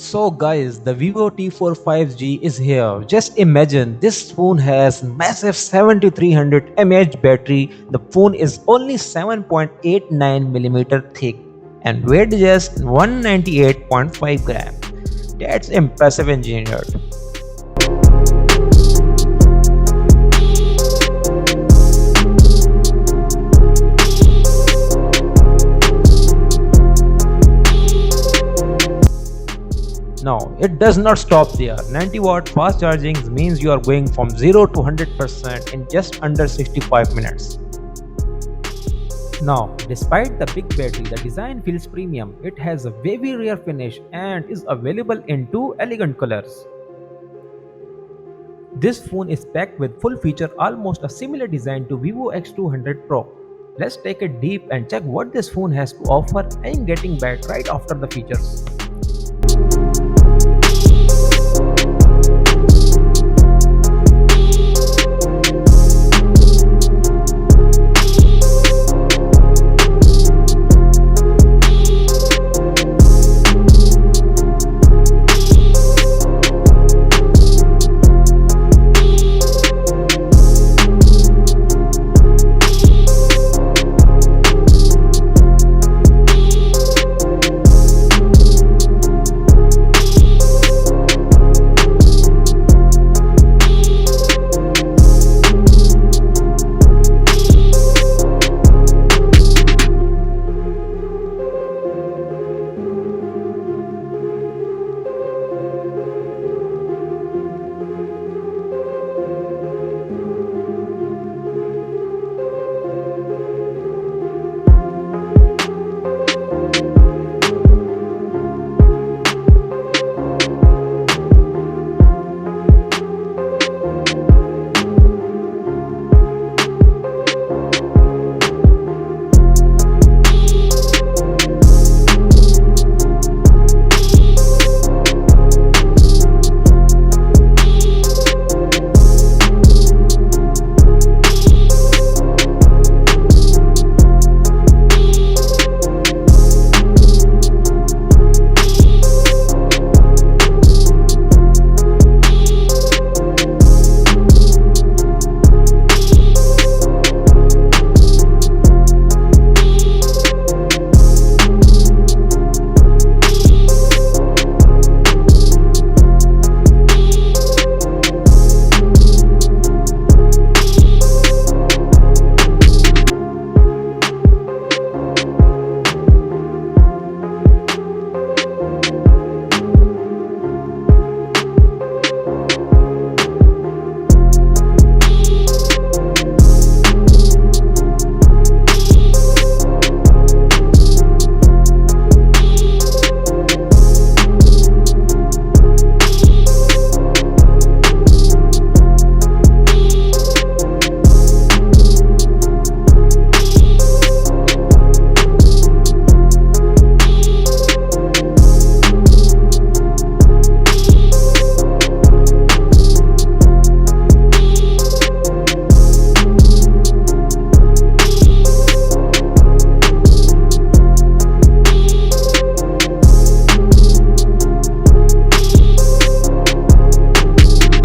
So guys, the Vivo T4 5G is here. Just imagine this phone has massive 7300 mAh battery. The phone is only 7.89 mm thick and weight just 198.5 gram. That's impressive engineered. Now, it does not stop there. 90-watt fast charging means you are going from 0 to 100% in just under 65 minutes. Now, despite the big battery, the design feels premium. It has a wavy rear finish and is available in two elegant colors. This phone is packed with full feature, almost a similar design to Vivo X200 Pro. Let's take it deep and check what this phone has to offer and getting back right after the features.